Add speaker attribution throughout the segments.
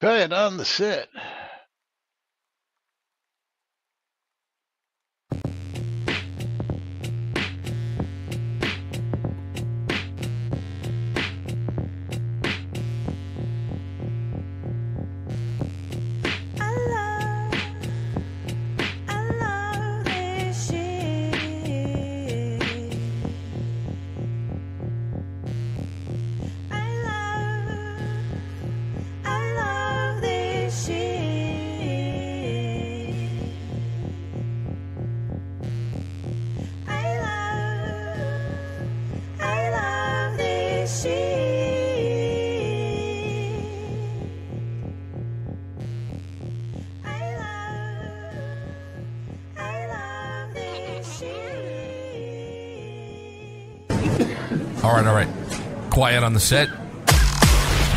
Speaker 1: Quiet on the set.
Speaker 2: All right. Quiet on the set.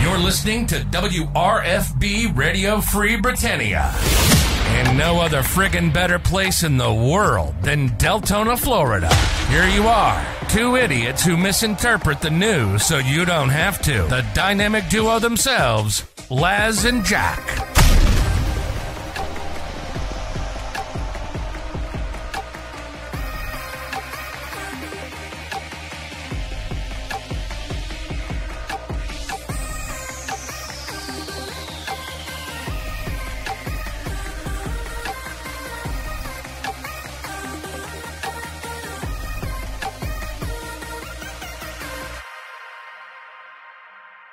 Speaker 2: You're listening to WRFB Radio Free Britannia. And no other friggin' better place in the world than Deltona, Florida. Here you are, two idiots who misinterpret the news so you don't have to. The dynamic duo themselves, Laz and Jack.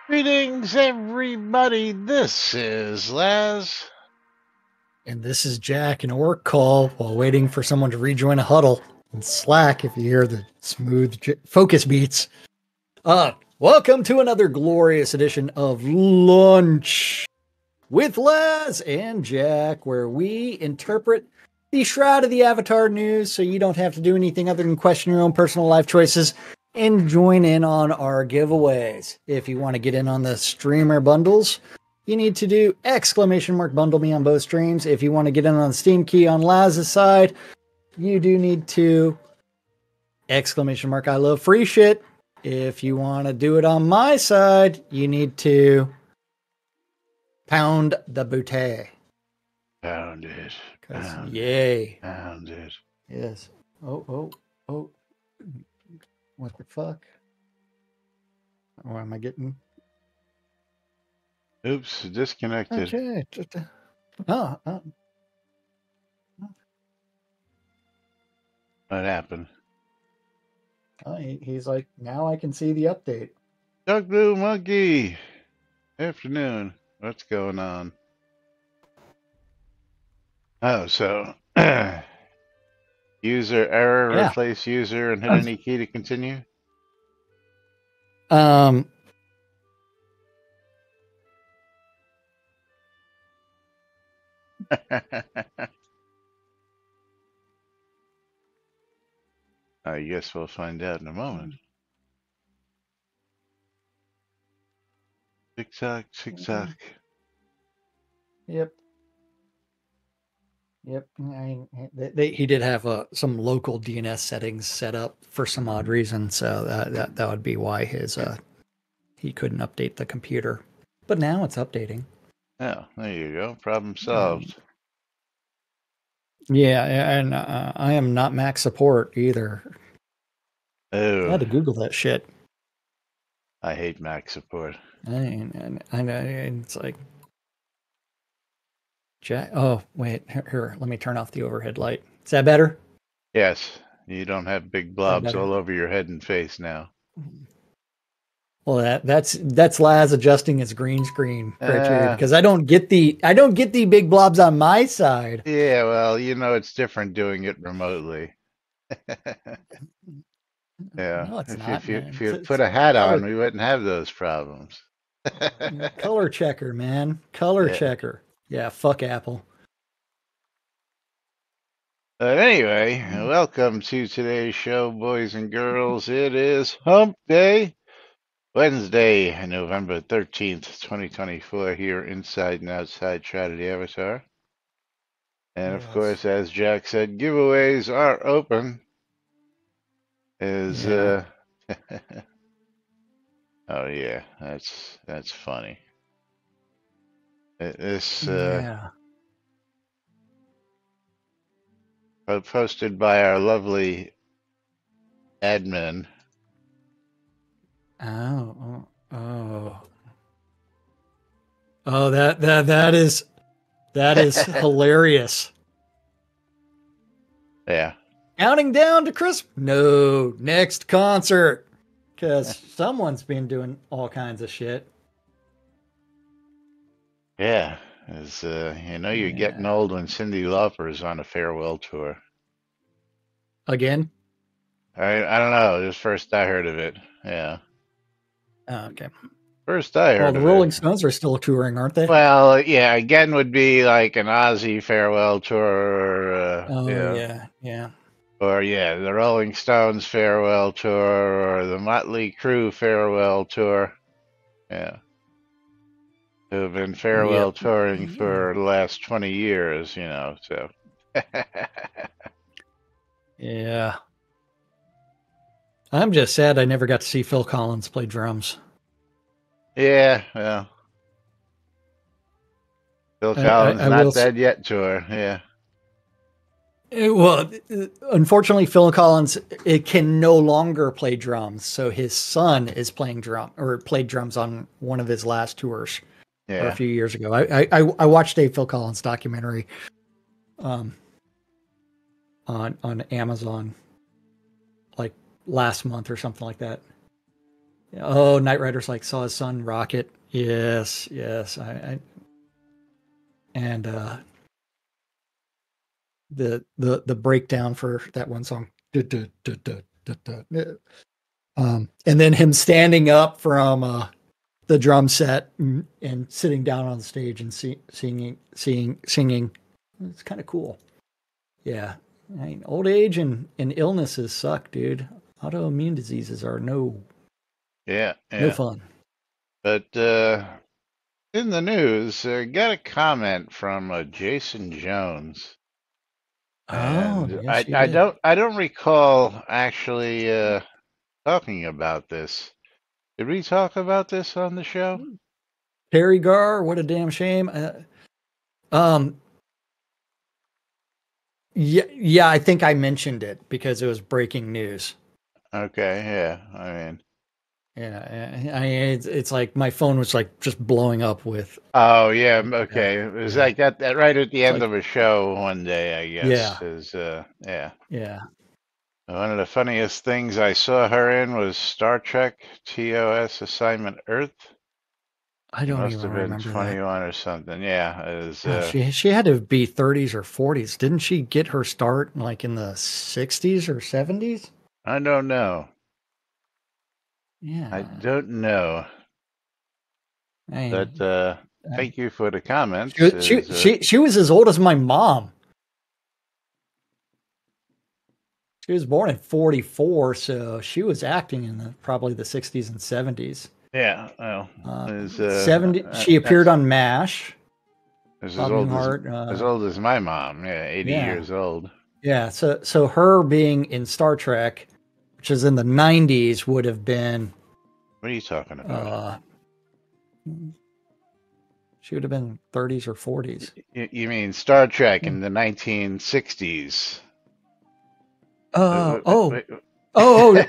Speaker 1: Greetings, everybody. This is Laz.
Speaker 3: And this is Jack, an work call while waiting for someone to rejoin a huddle. And Slack, if you hear the smooth focus beats. Welcome to another glorious edition of Lunch with Laz and Jack, where we interpret the Shroud of the Avatar news so you don't have to do anything other than question your own personal life choices and join in on our giveaways. If you want to get in on the streamer bundles, you need to do !bundle me on both streams. If you want to get in on the Steam key on Laz's side, you do need to !I love free shit. If you want to do it on my side, you need to pound the booty.
Speaker 1: Pound it.
Speaker 3: Yay.
Speaker 1: Pound it.
Speaker 3: Yes. Oh. What the fuck? What am I getting?
Speaker 1: Oops, disconnected.
Speaker 3: Okay. Oh.
Speaker 1: What happened?
Speaker 3: He's like, now I can see the update.
Speaker 1: Duck Blue Monkey. Afternoon. What's going on? Oh, so user error,
Speaker 3: Yeah.
Speaker 1: replace user and hit any key to continue? I guess we'll find out in a moment. Tick-tock.
Speaker 3: Yep. He did have some local DNS settings set up for some odd reason, so that would be why he couldn't update the computer. But now it's updating.
Speaker 1: Oh, there you go. Problem solved.
Speaker 3: Yeah, and I am not Mac support either.
Speaker 1: Oh,
Speaker 3: I had to Google that shit.
Speaker 1: I hate Mac support.
Speaker 3: I know it's like, Jack. Oh wait, here. Let me turn off the overhead light. Is that better?
Speaker 1: Yes, you don't have big blobs all over your head and face now.
Speaker 3: Well, that's Laz adjusting his green screen criteria because I don't get the big blobs on my side.
Speaker 1: Yeah, well, it's different doing it remotely. Yeah,
Speaker 3: No, it's
Speaker 1: if
Speaker 3: not.
Speaker 1: you put a hat on, we wouldn't have those problems.
Speaker 3: Color checker, man. Color checker. Yeah, fuck Apple.
Speaker 1: But anyway, welcome to today's show, boys and girls. It is Hump Day, Wednesday, November 13th, 2024, here inside and outside Shroud of the Avatar. And of course, as Jack said, giveaways are open. Oh yeah, that's funny. This
Speaker 3: Yeah.
Speaker 1: posted by our lovely admin.
Speaker 3: Oh. Oh, that is hilarious.
Speaker 1: Yeah.
Speaker 3: Counting down to Christmas. No, next concert. Because someone's been doing all kinds of shit.
Speaker 1: Yeah. As you're getting
Speaker 3: Yeah.
Speaker 1: old when Cyndi Lauper is on a farewell tour.
Speaker 3: Again?
Speaker 1: I don't know. This first I heard of it. Yeah.
Speaker 3: Oh, okay.
Speaker 1: First I
Speaker 3: Well,
Speaker 1: heard
Speaker 3: the
Speaker 1: of it.
Speaker 3: Rolling Stones are still touring, aren't they?
Speaker 1: Well, yeah, again would be like an Ozzy farewell tour, or,
Speaker 3: Oh, yeah.
Speaker 1: or yeah, the Rolling Stones farewell tour, or the Motley Crue farewell tour. Yeah, who have been
Speaker 3: Yep.
Speaker 1: farewell touring for the last 20 years, so.
Speaker 3: Yeah. I'm just sad I never got to see Phil Collins play drums.
Speaker 1: Yeah, well, Phil Collins
Speaker 3: I will.
Speaker 1: not dead yet tour. Yeah,
Speaker 3: Well, unfortunately, Phil Collins it can no longer play drums. So his son is playing played drums on one of his last tours, or a
Speaker 1: yeah,
Speaker 3: few years ago. I watched a Phil Collins documentary, on Amazon, like last month or something like that. Oh, Knight Rider's like saw his son rock it. Yes, and the breakdown for that one song. And then him standing up from the drum set and sitting down on the stage and singing. It's kind of cool. Yeah. I mean, old age and illnesses suck, dude. Autoimmune diseases are no
Speaker 1: yeah,
Speaker 3: fun.
Speaker 1: But in the news, got a comment from Jason Jones.
Speaker 3: Oh,
Speaker 1: And
Speaker 3: yes, you did.
Speaker 1: I don't recall actually talking about this. Did we talk about this on the show?
Speaker 3: Terry Garr, what a damn shame. Um, yeah, I think I mentioned it because it was breaking news.
Speaker 1: Okay, yeah. I mean,
Speaker 3: Yeah, I mean, it's like my phone was like just blowing up with.
Speaker 1: oh yeah, okay. It was
Speaker 3: Yeah.
Speaker 1: like that right at the
Speaker 3: It's
Speaker 1: end
Speaker 3: like,
Speaker 1: of a show one day, I guess.
Speaker 3: yeah,
Speaker 1: Is yeah.
Speaker 3: yeah.
Speaker 1: One of the funniest things I saw her in was Star Trek TOS Assignment Earth.
Speaker 3: I
Speaker 1: She
Speaker 3: don't
Speaker 1: must
Speaker 3: even
Speaker 1: have been
Speaker 3: remember that.
Speaker 1: 21 or something. Yeah, it was
Speaker 3: Oh, she had to be 30s or 40s. Didn't she get her start like in the 60s or 70s?
Speaker 1: I don't know. I
Speaker 3: Yeah.
Speaker 1: don't know.
Speaker 3: I
Speaker 1: But
Speaker 3: mean,
Speaker 1: thank you for the comments.
Speaker 3: she was as old as my mom. She was born in 44, so she was acting in probably the 60s and 70s.
Speaker 1: Yeah, well, is
Speaker 3: 70. She appeared
Speaker 1: that's
Speaker 3: on MASH.
Speaker 1: is
Speaker 3: Bob Newhart.
Speaker 1: as old as my mom. Yeah, 80
Speaker 3: Yeah,
Speaker 1: years old.
Speaker 3: yeah. So her being in Star Trek, which is in the 90s, would have been.
Speaker 1: What are you talking about?
Speaker 3: She would have been 30s or 40s.
Speaker 1: You mean Star Trek in the 1960s?
Speaker 3: Oh,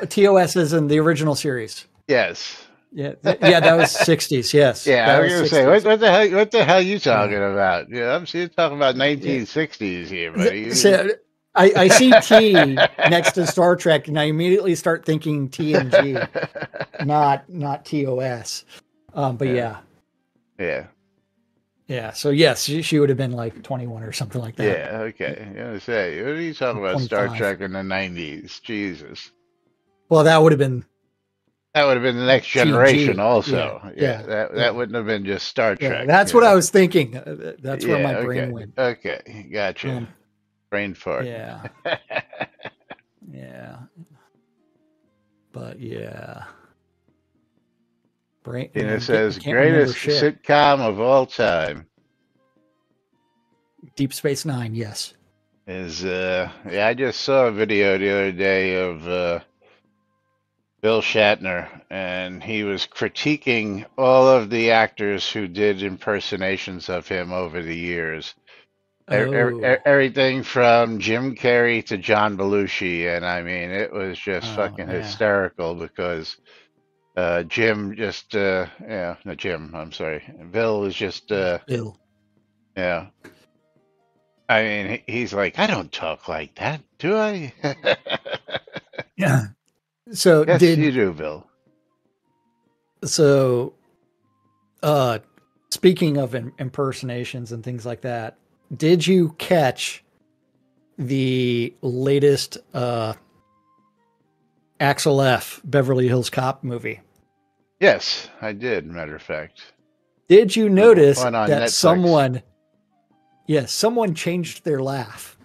Speaker 3: TOS is in the original series.
Speaker 1: Yes.
Speaker 3: Yeah, that was 60s. Yes.
Speaker 1: Yeah,
Speaker 3: that
Speaker 1: I was
Speaker 3: was
Speaker 1: gonna say,
Speaker 3: 60s.
Speaker 1: what the hell you talking
Speaker 3: Yeah.
Speaker 1: about? Yeah, I'm still talking about
Speaker 3: Yeah.
Speaker 1: 1960s here, buddy.
Speaker 3: So, I see T next to Star Trek, and I immediately start thinking TNG, not TOS. But
Speaker 1: Yeah.
Speaker 3: yeah.
Speaker 1: Yeah.
Speaker 3: So yes, she would have been like 21 or something like that.
Speaker 1: Yeah, okay. I'm gonna say, what are you talking about? Star
Speaker 3: 25.
Speaker 1: Trek in the 90s? Jesus.
Speaker 3: Well, that would have been
Speaker 1: That would have been the next generation
Speaker 3: TNG.
Speaker 1: also.
Speaker 3: Yeah.
Speaker 1: That wouldn't have been just Star
Speaker 3: Yeah,
Speaker 1: Trek.
Speaker 3: that's what I was thinking. That's where my
Speaker 1: Yeah,
Speaker 3: brain
Speaker 1: okay.
Speaker 3: went.
Speaker 1: Okay, gotcha. Brain fart.
Speaker 3: Yeah. Yeah. But yeah. Brain.
Speaker 1: And it
Speaker 3: I
Speaker 1: says
Speaker 3: can't remember
Speaker 1: greatest
Speaker 3: shit.
Speaker 1: sitcom of all time
Speaker 3: Deep Space Nine. Yes.
Speaker 1: is I just saw a video the other day of Bill Shatner, and he was critiquing all of the actors who did impersonations of him over the years.
Speaker 3: Oh,
Speaker 1: Everything from Jim Carrey to John Belushi, and I mean, it was just
Speaker 3: oh
Speaker 1: fucking
Speaker 3: yeah,
Speaker 1: hysterical because Jim just, yeah, no, Jim, I'm sorry, Bill was just,
Speaker 3: Bill.
Speaker 1: yeah. I mean, he's like, I don't talk like that, do I?
Speaker 3: Yeah. So
Speaker 1: Yes, you
Speaker 3: did
Speaker 1: do, Bill.
Speaker 3: so. Uh, speaking of impersonations and things like that, did you catch the latest Axel F. Beverly Hills Cop movie?
Speaker 1: Yes, I did, matter of fact.
Speaker 3: Did you
Speaker 1: The
Speaker 3: notice
Speaker 1: one on
Speaker 3: that
Speaker 1: Netflix.
Speaker 3: someone changed their laugh?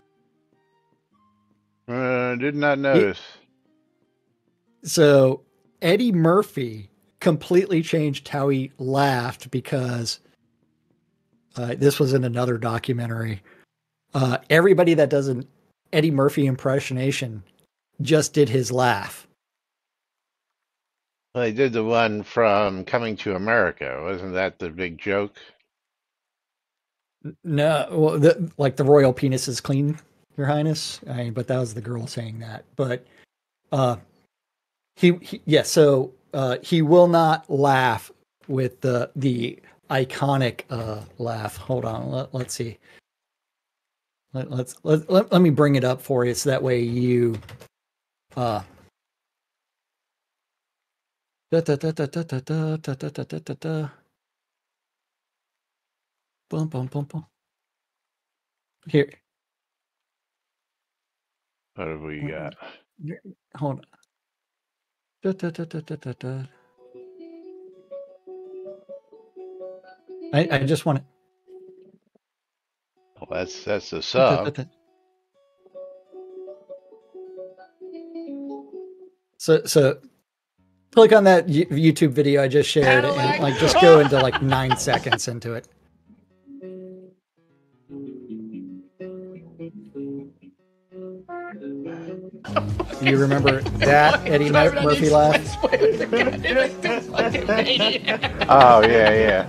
Speaker 1: Did not
Speaker 3: It,
Speaker 1: notice.
Speaker 3: so Eddie Murphy completely changed how he laughed because this was in another documentary. Everybody that does an Eddie Murphy impersonation just did his laugh.
Speaker 1: Well, they did the one from Coming to America. Wasn't that the big joke?
Speaker 3: No, well, like the royal penis is clean, Your Highness. I mean, but that was the girl saying that. But uh, yeah. So he will not laugh with the iconic laugh. Hold on, let's see. Let me bring it up for you, so that way you. Uh, da, da, da, da, da, da, da, da, da, da, da, da, da. Boom, boom, boom, boom. Here,
Speaker 1: What have we got?
Speaker 3: hold on. Da, da, da, da, da, da, da. I just want
Speaker 1: Well, that's the
Speaker 3: to.
Speaker 1: song.
Speaker 3: So click on that YouTube video I just shared and like just go into like 9 seconds into it. Do you remember that Eddie Murphy laugh?
Speaker 1: Oh yeah, yeah.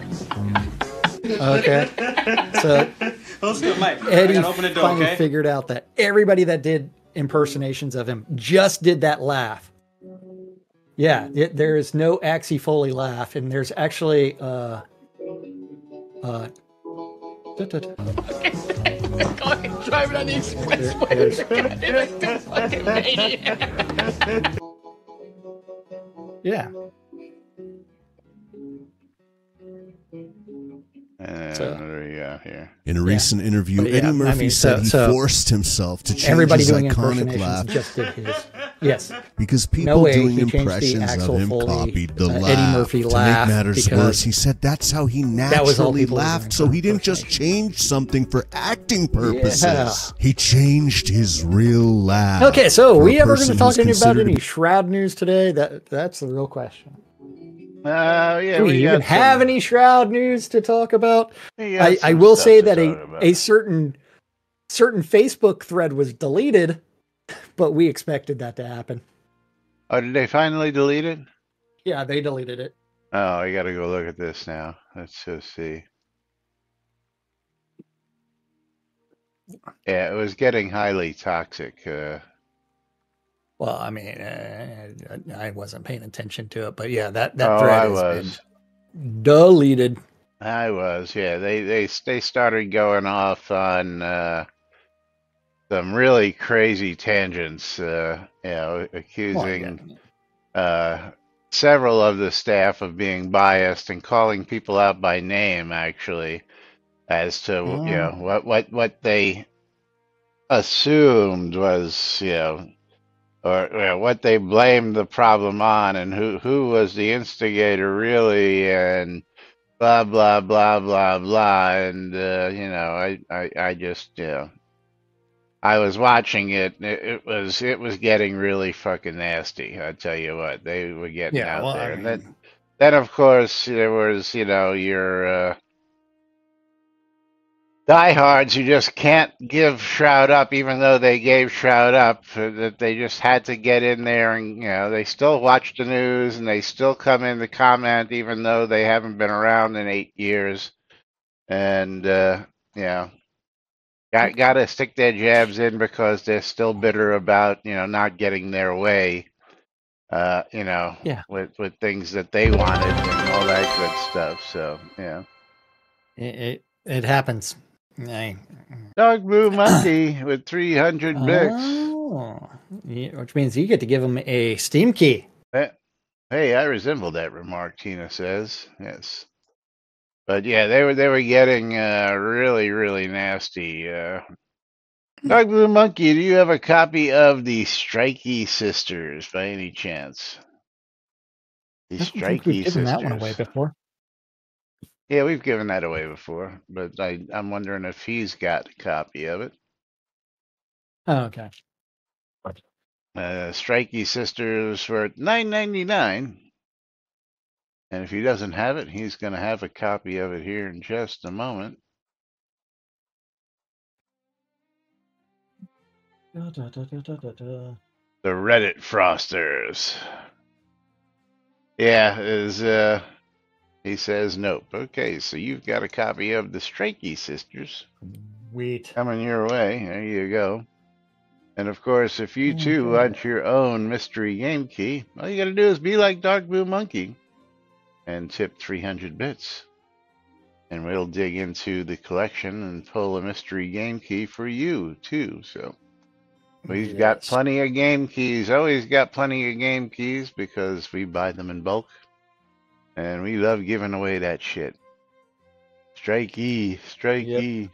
Speaker 3: Okay. So
Speaker 4: Let's go, Mike.
Speaker 3: Eddie
Speaker 4: I gotta open the door,
Speaker 3: finally
Speaker 4: okay?
Speaker 3: figured out that everybody that did impersonations of him just did that laugh. Yeah, there is no Axie Foley laugh, and there's actually da, da, da.
Speaker 5: Driving on the expressway.
Speaker 3: Yeah.
Speaker 1: And
Speaker 3: So-
Speaker 1: what do we got here?
Speaker 6: In a recent interview,
Speaker 3: But yeah,
Speaker 6: Eddie Murphy
Speaker 3: I mean,
Speaker 6: said he
Speaker 3: so
Speaker 6: forced himself to change
Speaker 3: Everybody
Speaker 6: his
Speaker 3: doing
Speaker 6: iconic
Speaker 3: impersonations
Speaker 6: laugh
Speaker 3: just did his. Yes.
Speaker 6: because
Speaker 3: No
Speaker 6: people
Speaker 3: way
Speaker 6: doing
Speaker 3: he changed the
Speaker 6: impressions
Speaker 3: Axel
Speaker 6: of him
Speaker 3: Foley,
Speaker 6: copied the
Speaker 3: Eddie
Speaker 6: laugh.
Speaker 3: Murphy
Speaker 6: To
Speaker 3: laugh
Speaker 6: make matters
Speaker 3: because
Speaker 6: worse, he said that's how he
Speaker 3: that was all
Speaker 6: naturally
Speaker 3: people were doing
Speaker 6: laughed, so he didn't just
Speaker 3: impersonation.
Speaker 6: change something for acting purposes.
Speaker 3: Yeah.
Speaker 6: He changed his real laugh.
Speaker 3: Okay, so
Speaker 6: for a
Speaker 3: we ever going to
Speaker 6: person
Speaker 3: talk
Speaker 6: who's
Speaker 3: any about
Speaker 6: considered
Speaker 3: any Shroud news today? That's the real question.
Speaker 1: Yeah,
Speaker 3: Do we even
Speaker 1: got
Speaker 3: have
Speaker 1: some-
Speaker 3: any Shroud news to talk about?
Speaker 1: we got
Speaker 3: I
Speaker 1: some
Speaker 3: will
Speaker 1: stuff
Speaker 3: say
Speaker 1: to
Speaker 3: that
Speaker 1: talk about.
Speaker 3: a certain Facebook thread was deleted, but we expected that to happen.
Speaker 1: Oh, did they finally delete it?
Speaker 3: Yeah, they deleted it.
Speaker 1: Oh, I gotta go look at this now. Let's just see. Yeah, it was getting highly toxic.
Speaker 3: Well, I mean, I wasn't paying attention to it, but yeah, that
Speaker 1: Oh,
Speaker 3: thread
Speaker 1: I
Speaker 3: has
Speaker 1: was.
Speaker 3: been deleted.
Speaker 1: I was. Yeah, they started going off on some really crazy tangents.
Speaker 3: Well,
Speaker 1: Accusing
Speaker 3: yeah.
Speaker 1: several of the staff of being biased and calling people out by name, actually, as to what they assumed was or what they blamed the problem on, and who was the instigator really, and blah blah blah blah blah, and I just I was watching it. It was getting really fucking nasty. I tell you what, they were getting
Speaker 3: Yeah,
Speaker 1: out
Speaker 3: well,
Speaker 1: there,
Speaker 3: I
Speaker 1: and
Speaker 3: mean,
Speaker 1: then of course there was your diehards who just can't give Shroud up, even though they gave Shroud up, that they just had to get in there and, they still watch the news and they still come in to comment, even though they haven't been around in 8 years. And, got to stick their jabs in because they're still bitter about, not getting their way,
Speaker 3: Yeah.
Speaker 1: with things that they wanted and all that good stuff. So, yeah.
Speaker 3: It happens. I-
Speaker 1: Dog Blue Monkey with 300 bits.
Speaker 3: Oh, yeah, which means you get to give him a Steam key.
Speaker 1: Hey, I resemble that remark, Tina says. Yes. But yeah, they were getting really, really nasty. Dog Blue Monkey, do you have a copy of the Strikey Sisters by any chance? The
Speaker 3: I don't think we've
Speaker 1: Strikey
Speaker 3: given that one away
Speaker 1: Sisters.
Speaker 3: before.
Speaker 1: Yeah, we've given that away before, but I'm wondering if he's got a copy of it.
Speaker 3: Oh, okay.
Speaker 1: Strikey Sisters for $9.99. And if he doesn't have it, he's going to have a copy of it here in just a moment. The Reddit Frosters. Yeah, he says nope. Okay, so you've got a copy of the Strikey Sisters
Speaker 3: Wait.
Speaker 1: coming your way. There you go. And of course, if you too
Speaker 3: Okay.
Speaker 1: want your own mystery game key, all you got to do is be like Dog Blue Monkey and tip 300 bits. And we'll dig into the collection and pull a mystery game key for you too. So we've got
Speaker 3: Yes.
Speaker 1: plenty of game keys. Always got plenty of game keys because we buy them in bulk. And we love giving away that shit. Strikey, strikey.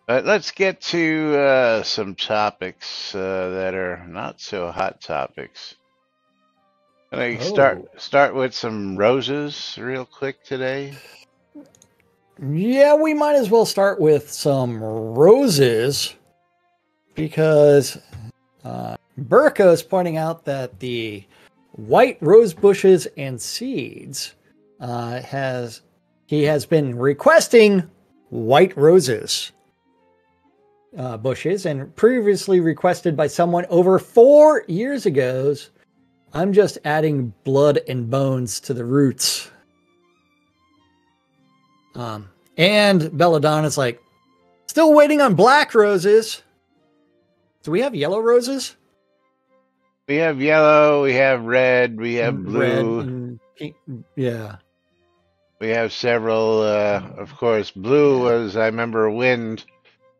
Speaker 1: But let's get to some topics that are not so hot topics. Can I start with some roses real quick today?
Speaker 3: Yeah, we might as well start with some roses because Burko is pointing out that the white rose bushes and seeds he has been requesting white roses bushes and previously requested by someone over 4 years ago. I'm just adding blood and bones to the roots. And Belladonna's like, still waiting on black roses. Do we have yellow roses?
Speaker 1: We have yellow, we have red, we have blue.
Speaker 3: Red and pink. Yeah.
Speaker 1: We have several. Of course, blue was, I remember, Wind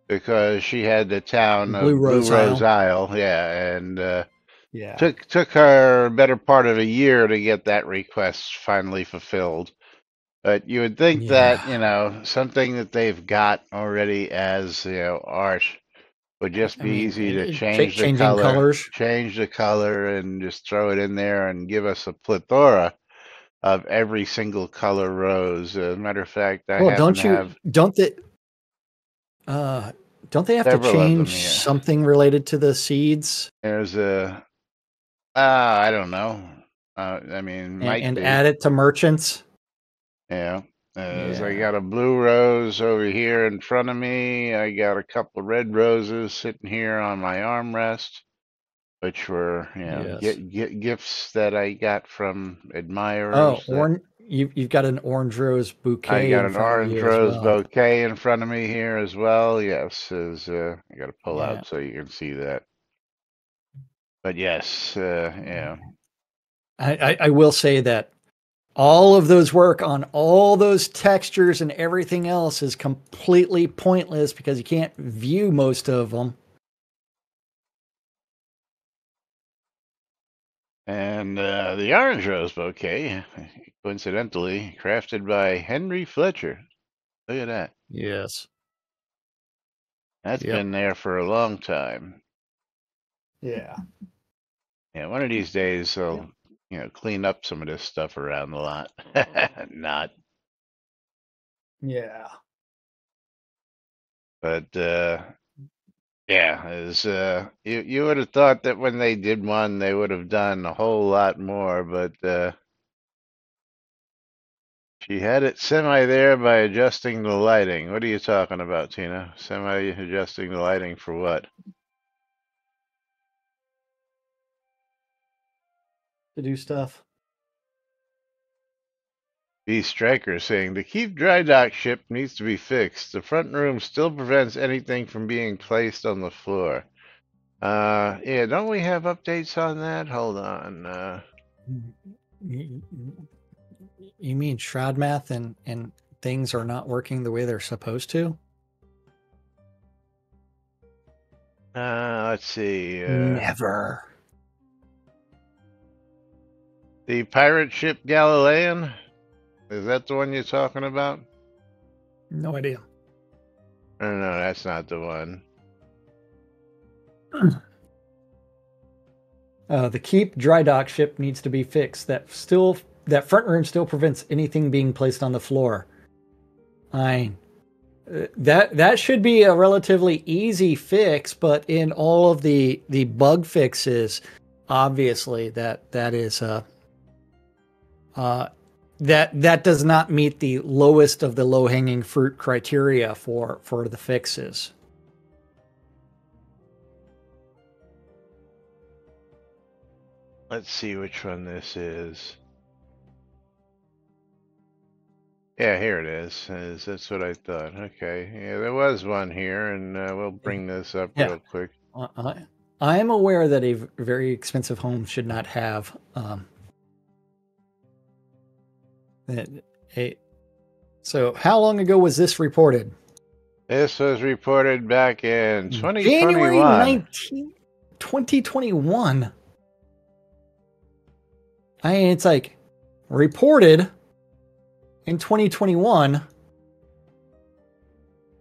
Speaker 1: because she had the town of
Speaker 3: Blue Rose
Speaker 1: Isle. Yeah, and
Speaker 3: Yeah.
Speaker 1: took her a better part of a year to get that request finally fulfilled. But you would think
Speaker 3: Yeah.
Speaker 1: that, something that they've got already as, art would just be easy to change the
Speaker 3: changing colors.
Speaker 1: change the color and just throw it in there and give us a plethora of every single color rose. As a matter of fact, I
Speaker 3: Well,
Speaker 1: happen to have
Speaker 3: don't they have to
Speaker 1: several of them
Speaker 3: change
Speaker 1: here.
Speaker 3: something related to the seeds
Speaker 1: There's I don't know. I mean, might
Speaker 3: and
Speaker 1: be.
Speaker 3: add it to merchants?
Speaker 1: Yeah. So I
Speaker 3: Yeah.
Speaker 1: got a blue rose over here in front of me. I got a couple of red roses sitting here on my armrest, which were,
Speaker 3: Yes.
Speaker 1: gifts that I got from
Speaker 3: Oh,
Speaker 1: admirers.
Speaker 3: you've got an orange rose
Speaker 1: I
Speaker 3: bouquet
Speaker 1: got
Speaker 3: in
Speaker 1: an
Speaker 3: front of
Speaker 1: orange
Speaker 3: you as
Speaker 1: rose
Speaker 3: well.
Speaker 1: bouquet in front of me here as well. Yes, I got to pull
Speaker 3: Yeah.
Speaker 1: out so you can see that. But yes, yeah.
Speaker 3: I will say that all of those work on all those textures and everything else is completely pointless because you can't view most of them.
Speaker 1: And the orange rose bouquet, coincidentally, crafted by Henry Fletcher. Look at that.
Speaker 3: Yes.
Speaker 1: That's
Speaker 3: Yep.
Speaker 1: been there for a long time.
Speaker 3: Yeah.
Speaker 1: Yeah, one of these days I'll, clean up some of this stuff around the lot. Not.
Speaker 3: Yeah.
Speaker 1: But yeah, you would have thought that when they did one, they would have done a whole lot more. But She had it semi there by adjusting the lighting. What are you talking about, Tina? Semi adjusting the lighting for what?
Speaker 3: To do stuff.
Speaker 1: B Striker saying the keep dry dock ship needs to be fixed. The front room still prevents anything from being placed on the floor. Yeah, don't we have updates on that? Hold on.
Speaker 3: You mean Shroud math and things are not working the way they're supposed to?
Speaker 1: Let's see.
Speaker 3: Never.
Speaker 1: The pirate ship Galilean? Is that the one you're talking about?
Speaker 3: No idea.
Speaker 1: No, that's not the one.
Speaker 3: The keep dry dock ship needs to be fixed. That front room still prevents anything being placed on the floor. That should be a relatively easy fix, but in all of the bug fixes, obviously that is that does not meet the lowest of the low hanging fruit criteria for the fixes.
Speaker 1: Let's see which one this is. Yeah, here it is. That's what I thought. Okay. Yeah, there was one here, and we'll bring this up real quick.
Speaker 3: I am aware that a very expensive home should not have so how long ago was this reported?
Speaker 1: This was reported back in 2021.
Speaker 3: January 19, 2021. It's like reported in 2021,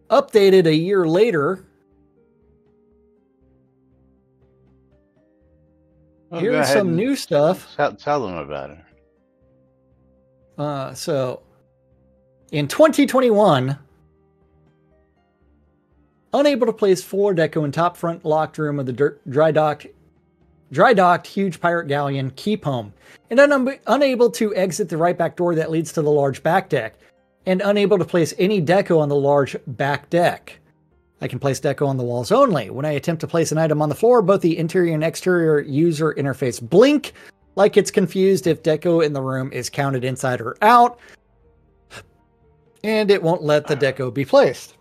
Speaker 3: updated a year later.
Speaker 1: Well,
Speaker 3: here's some new stuff.
Speaker 1: Tell them about it.
Speaker 3: So in 2021, unable to place floor deco in top front locked room of the dry docked huge pirate galleon keep home, and unable to exit the right back door that leads to the large back deck, and unable to place any deco on the large back deck. I can place deco on the walls only. When I attempt to place an item on the floor, both the interior and exterior user interface blink like it's confused if deco in the room is counted inside or out, and it won't let the deco be placed.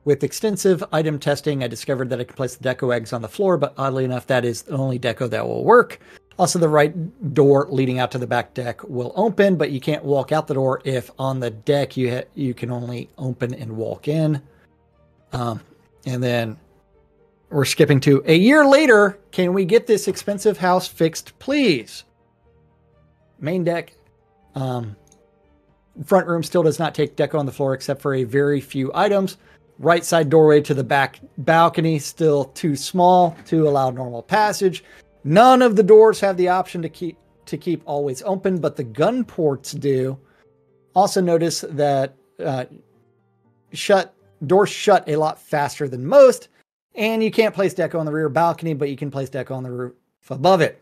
Speaker 3: With extensive item testing, I discovered that I can place the deco eggs on the floor, but oddly enough, that is the only deco that will work. Also, the right door leading out to the back deck will open, but you can't walk out the door if on the deck you can only open and walk in. And then we're skipping to a year later. Can we get this expensive house fixed, please? Main deck. Front room still does not take deco on the floor except for a very few items. Right side doorway to the back balcony still too small to allow normal passage. None of the doors have the option to keep always open, but the gun ports do. Also notice that doors shut a lot faster than most, and you can't place deco on the rear balcony, but you can place deco on the roof above it.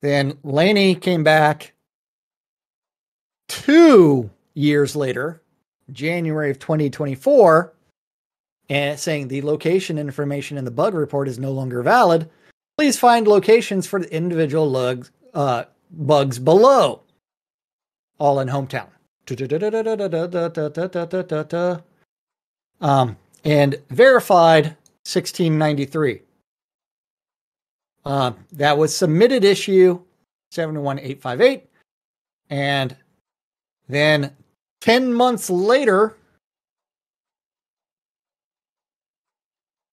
Speaker 3: Then Laney came back 2 years later, January of 2024, and saying the location information in the bug report is no longer valid. Please find locations for the individual bugs below. All in hometown. And verified 1693. That was submitted issue 71858. And then 10 months later,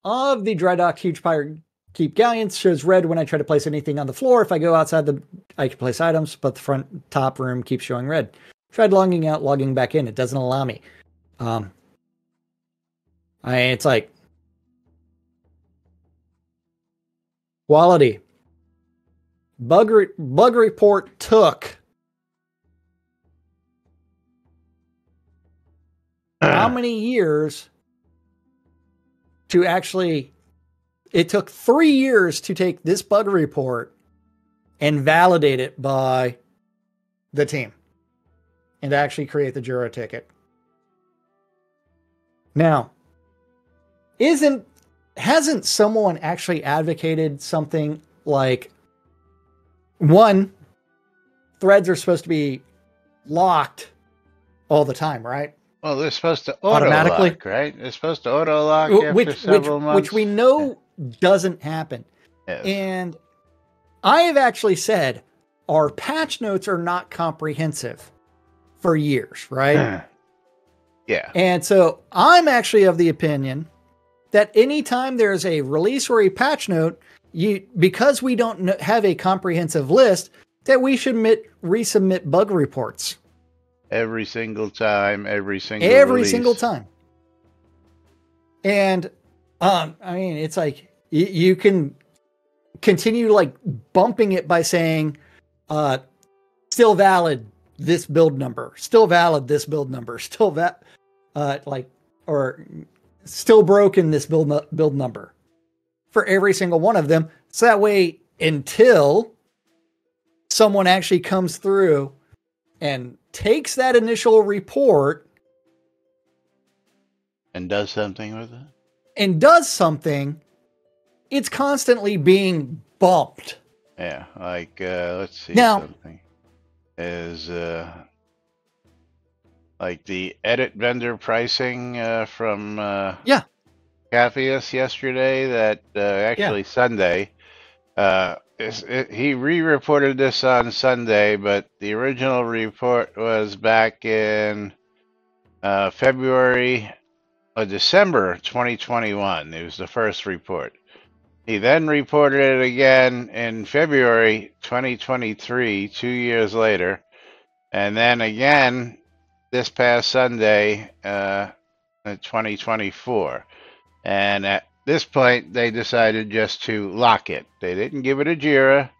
Speaker 3: of the dry dock huge pirate keep galleons shows red when I try to place anything on the floor. If I go outside I can place items, but the front top room keeps showing red. Tried logging out, logging back in. It doesn't allow me. It's like quality. Bug report took how many years to actually it took 3 years to take this bug report and validate it by the team and actually create the Jura ticket. Now, hasn't someone actually advocated something like, one, threads are supposed to be locked all the time, right?
Speaker 1: Well, they're supposed to
Speaker 3: Automatically?
Speaker 1: auto-lock, right? They're supposed to auto-lock after several months.
Speaker 3: Which we know doesn't happen.
Speaker 1: Yes.
Speaker 3: And I have actually said our patch notes are not comprehensive for years, right?
Speaker 1: Yeah.
Speaker 3: And so I'm actually of the opinion that anytime there's a release or a patch note, because we don't have a comprehensive list, that we should resubmit bug reports.
Speaker 1: Every single time, every single
Speaker 3: time. And I mean, it's like you can continue like bumping it by saying, still valid this build number, still valid this build number, still or still broken this build number for every single one of them. So that way, until someone actually comes through and takes that initial report
Speaker 1: and does something with it,
Speaker 3: it's constantly being bumped.
Speaker 1: Yeah, like let's see,
Speaker 3: now,
Speaker 1: something is like the edit vendor pricing from Caffeus yesterday. That actually Sunday. He re-reported this on Sunday, but the original report was back in December 2021. It was the first report. He then reported it again in February 2023, 2 years later, and then again this past Sunday, 2024. And at this point, they decided just to lock it. They didn't give it a JIRA.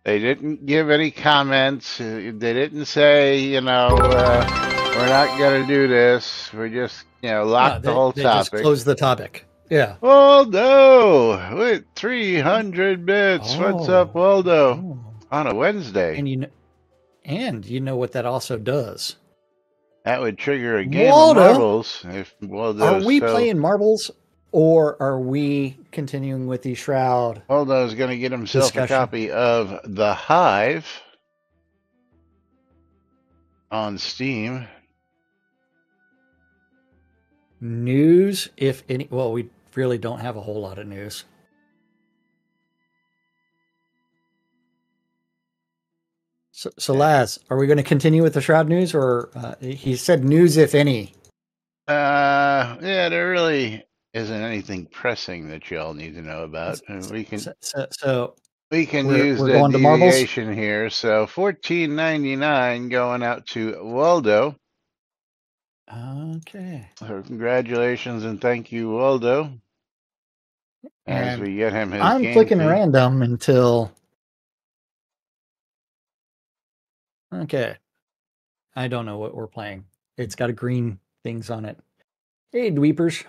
Speaker 1: They didn't give any comments. They didn't say, we're not going to do this. We're just, lock the whole topic.
Speaker 3: Just close the topic. Yeah.
Speaker 1: Waldo with 300 bits. What's up, Waldo? On a Wednesday.
Speaker 3: And you know what that also does?
Speaker 1: That would trigger a game of marbles. If Waldo,
Speaker 3: are we playing marbles? Or are we continuing with the Shroud?
Speaker 1: Waldo's going to get himself a copy of The Hive on Steam.
Speaker 3: News, if any. Well, we really don't have a whole lot of news. So Laz, are we going to continue with the Shroud news? Or he said news, if any.
Speaker 1: Yeah, there really isn't anything pressing that y'all need to know about. We can use the deviation here. So $14.99 going out to Waldo.
Speaker 3: Okay.
Speaker 1: So congratulations and thank you, Waldo. As we get him his
Speaker 3: I'm clicking random until. Okay. I don't know what we're playing. It's got a green things on it. Hey, dweepers.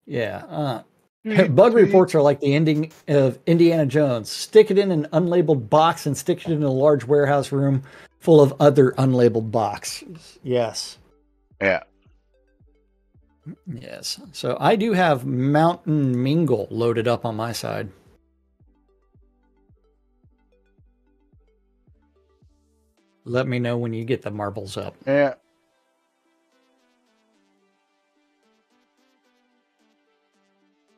Speaker 3: Yeah. Bug reports are like the ending of Indiana Jones. Stick it in an unlabeled box and stick it in a large warehouse room full of other unlabeled boxes. Yes.
Speaker 1: Yeah.
Speaker 3: Yes. So I do have Mountain Mingle loaded up on my side. Let me know when you get the marbles up.
Speaker 1: Yeah.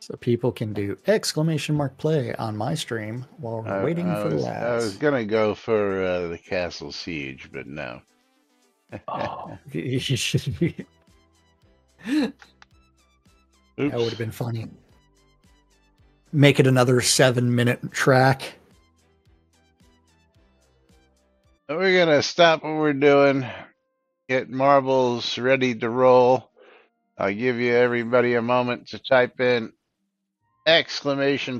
Speaker 3: So people can do !play on my stream while we're waiting for Laz.
Speaker 1: I was going to go for the Castle Siege, but no.
Speaker 3: Oh, you should be. That would have been funny. Make it another 7-minute track.
Speaker 1: We're going to stop what we're doing. Get marbles ready to roll. I'll give you everybody a moment to type in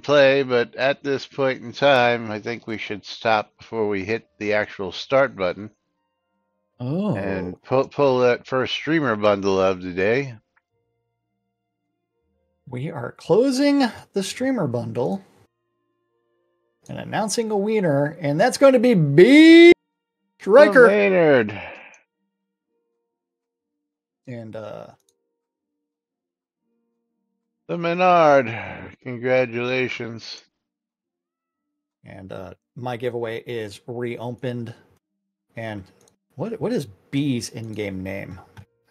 Speaker 1: !play, but at this point in time, I think we should stop before we hit the actual start button.
Speaker 3: Oh.
Speaker 1: And pull that first streamer bundle of today.
Speaker 3: We are closing the streamer bundle and announcing a winner, and that's going to be B. Striker.
Speaker 1: Maynard.
Speaker 3: And
Speaker 1: The Menard. Congratulations.
Speaker 3: And my giveaway is reopened. And what is B's in-game name?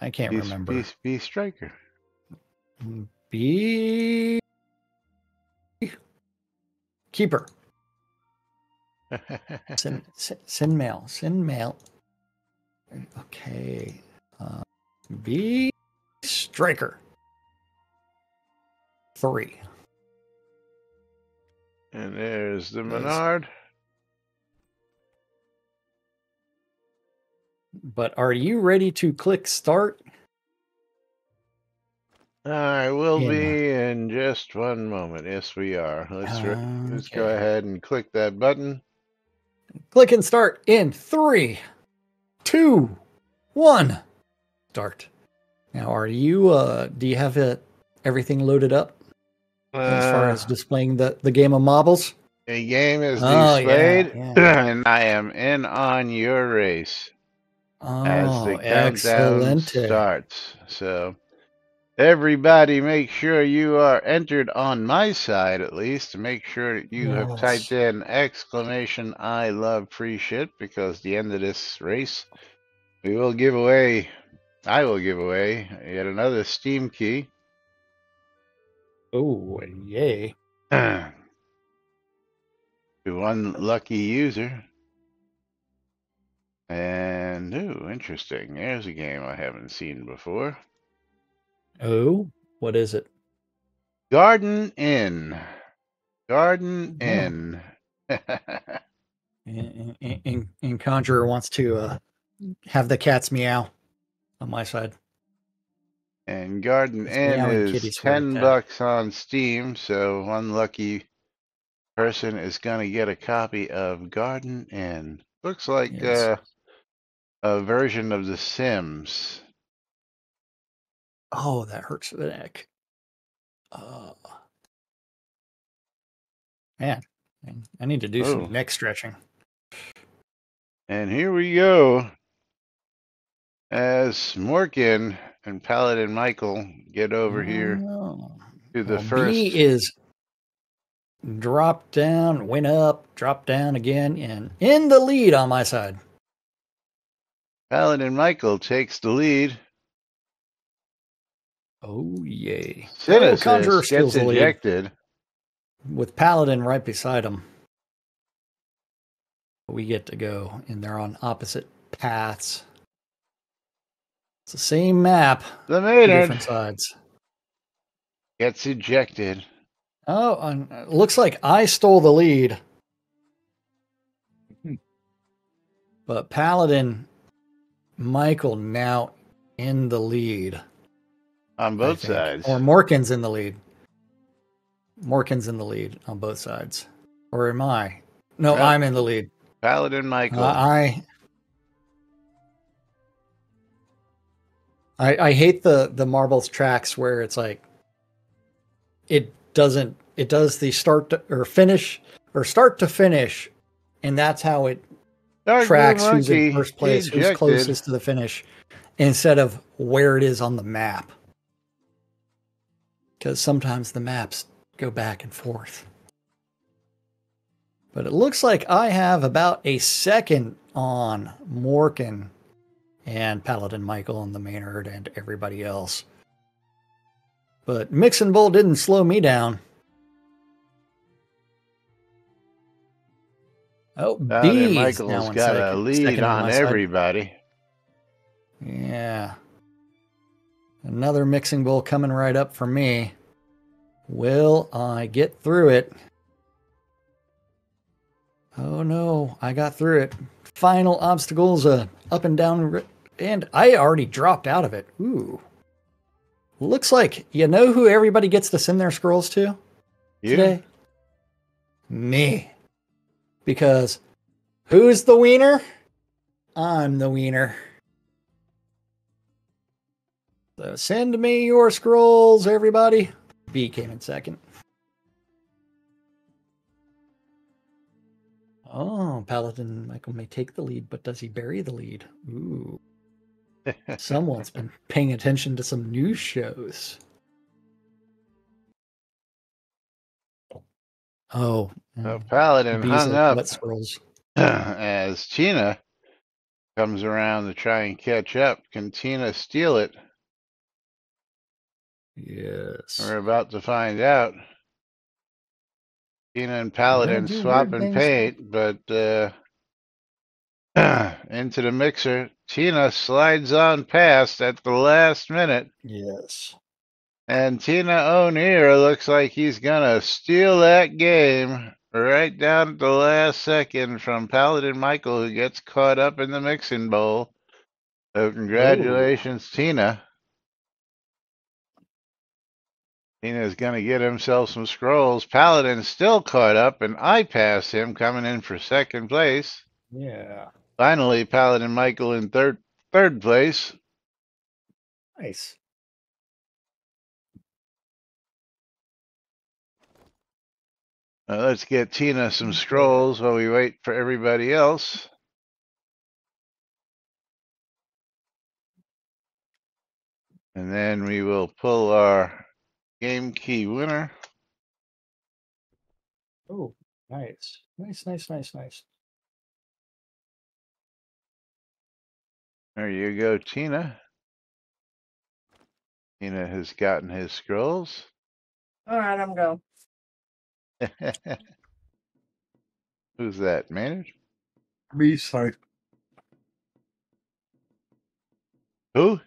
Speaker 3: I can't remember.
Speaker 1: B Striker.
Speaker 3: B Keeper. Send mail. Okay. B Striker. 3.
Speaker 1: And there's the Menard.
Speaker 3: But are you ready to click start?
Speaker 1: I will be in just one moment. Yes, we are. Let's go ahead and click that button.
Speaker 3: Click and start in 3, 2, 1. Start. Now, are you? Do you have everything loaded up as far as displaying the game of marbles?
Speaker 1: The game is displayed, and I am in on your race as the countdown starts. So, everybody, make sure you are entered on my side at least. To make sure that you have typed in exclamation "I love free shit," because the end of this race, I will give away yet another Steam key.
Speaker 3: Oh, yay.
Speaker 1: To one lucky user. And, interesting. There's a game I haven't seen before.
Speaker 3: Oh, what is it?
Speaker 1: Garden Inn. Garden Inn.
Speaker 3: And Conjurer wants to have the cats meow on my side.
Speaker 1: And Garden Inn is $10 on Steam, so one lucky person is going to get a copy of Garden Inn. Looks like a version of The Sims.
Speaker 3: Oh, that hurts the neck. Man, I need to do some neck stretching.
Speaker 1: And here we go. As Morgan and Paladin Michael get over here to the first.
Speaker 3: B is dropped down, went up, dropped down again, and in the lead on my side.
Speaker 1: Paladin Michael takes the lead.
Speaker 3: Oh, yay.
Speaker 1: Conjurer gets ejected.
Speaker 3: With Paladin right beside him. We get to go, and they're on opposite paths. It's the same map.
Speaker 1: The Maynard
Speaker 3: different sides.
Speaker 1: Gets ejected.
Speaker 3: Oh, looks like I stole the lead. But Paladin Michael now in the lead.
Speaker 1: On both sides.
Speaker 3: Or Morkin's in the lead. Morkin's in the lead on both sides. Or am I? No, I'm in the lead.
Speaker 1: Paladin Michael.
Speaker 3: I hate the marbles tracks where it's like it does the start to finish, and that's how it tracks who's in first place, who's closest to the finish, instead of where it is on the map. Because sometimes the maps go back and forth. But it looks like I have about a second on Morkin and Paladin Michael and the Maynard and everybody else. But Mix and Bowl didn't slow me down. Oh, B
Speaker 1: Michael's got a lead on everybody.
Speaker 3: Yeah. Another Mixing Bowl coming right up for me. Will I get through it? Oh no, I got through it. Final obstacles, up and down, and I already dropped out of it. Ooh. Looks like, you know who everybody gets to send their scrolls to today? Me. Because who's the wiener? I'm the wiener. So send me your scrolls, everybody. B came in second. Oh, Paladin Michael may take the lead, but does he bury the lead? Ooh. Someone's been paying attention to some news shows. Oh.
Speaker 1: Paladin
Speaker 3: B's
Speaker 1: hung
Speaker 3: like
Speaker 1: up
Speaker 3: wet squirrels.
Speaker 1: as Tina comes around to try and catch up. Can Tina steal it?
Speaker 3: Yes.
Speaker 1: We're about to find out. Tina and Paladin
Speaker 3: do weird
Speaker 1: swapping
Speaker 3: things.
Speaker 1: paint, but into the mixer. Tina slides on past at the last minute.
Speaker 3: Yes.
Speaker 1: And Tina O'Neill looks like he's going to steal that game right down at the last second from Paladin Michael, who gets caught up in the mixing bowl. So congratulations, Tina. Tina's going to get himself some scrolls. Paladin's still caught up, and I pass him coming in for second place.
Speaker 3: Yeah.
Speaker 1: Finally, Paladin Michael in third place.
Speaker 3: Nice.
Speaker 1: Let's get Tina some scrolls while we wait for everybody else. And then we will pull our game key winner.
Speaker 3: Oh, nice. Nice.
Speaker 1: There you go, Tina. Tina has gotten his scrolls.
Speaker 4: All right, I'm going.
Speaker 1: Who's that, Maynard?
Speaker 4: Me, sorry.
Speaker 1: Who?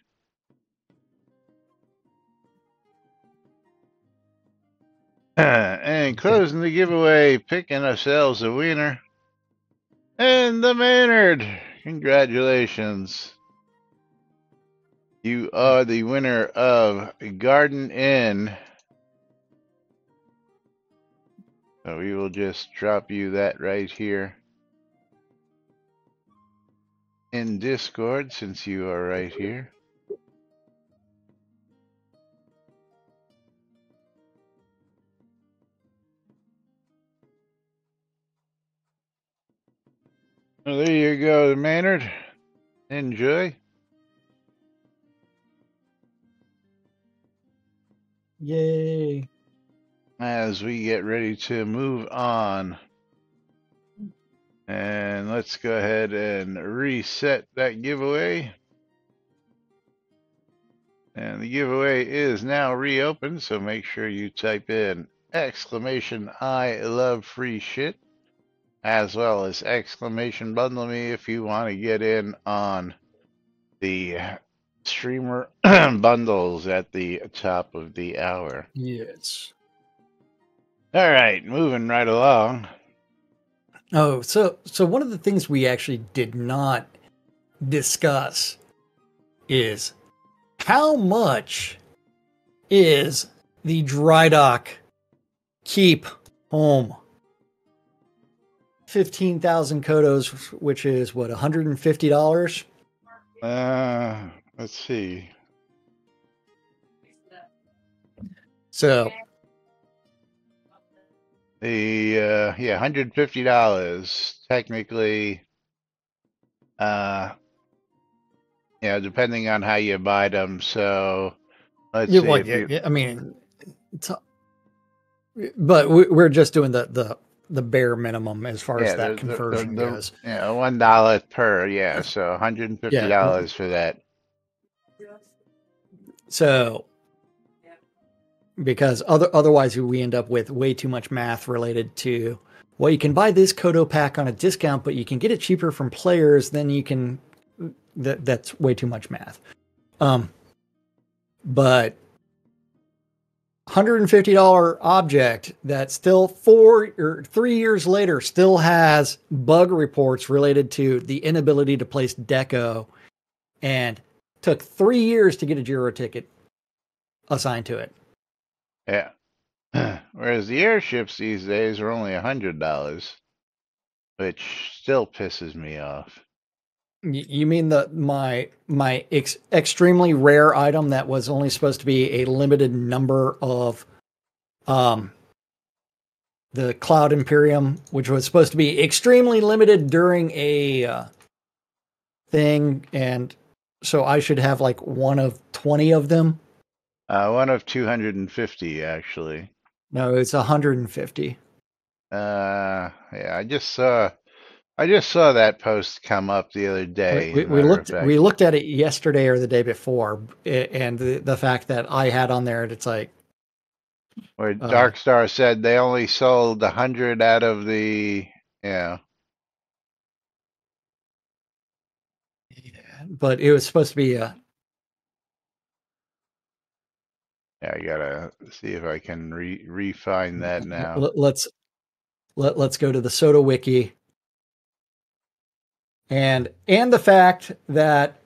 Speaker 1: And closing the giveaway, picking ourselves a winner. And the Maynard. Congratulations. You are the winner of Garden Inn. So we will just drop you that right here in Discord, since you are right here. Well, there you go, Maynard. Enjoy.
Speaker 3: Yay.
Speaker 1: As we get ready to move on. And let's go ahead and reset that giveaway. And the giveaway is now reopened, so make sure you type in exclamation I love free shit, as well as exclamation bundle me if you want to get in on the streamer bundles at the top of the hour.
Speaker 3: Yes.
Speaker 1: All right, moving right along.
Speaker 3: Oh, so one of the things we actually did not discuss is how much is the dry dock keep home? 15,000 kodos, which is what, $150?
Speaker 1: Let's see.
Speaker 3: So
Speaker 1: The $150 technically, depending on how you buy them. So let's see if you,
Speaker 3: I mean, but we're just doing the bare minimum as far as that conversion goes.
Speaker 1: Yeah, $1 per. Yeah, so $150 for that.
Speaker 3: So, because otherwise we end up with way too much math related to, well, you can buy this Kodo pack on a discount, but you can get it cheaper from players. Then you can. That's way too much math. But $150 object that still 4 or 3 years later still has bug reports related to the inability to place deco, and took 3 years to get a Jiro ticket assigned to it.
Speaker 1: Yeah. Whereas the airships these days are only $100, which still pisses me off.
Speaker 3: You mean my extremely rare item that was only supposed to be a limited number of the Cloud Imperium, which was supposed to be extremely limited during a thing, and so I should have like one of 20 of them.
Speaker 1: One of 250, actually.
Speaker 3: No, it's 150.
Speaker 1: Yeah, I just saw that post come up the other day.
Speaker 3: We,
Speaker 1: As a
Speaker 3: we
Speaker 1: matter of
Speaker 3: looked
Speaker 1: fact,
Speaker 3: we looked at it yesterday or the day before, and the fact that I had on there, it's like,
Speaker 1: where Darkstar said they only sold 100 out of the, yeah.
Speaker 3: but it was supposed to be
Speaker 1: Yeah, I gotta see if I can refine that now.
Speaker 3: let's go to the Soda Wiki, and the fact that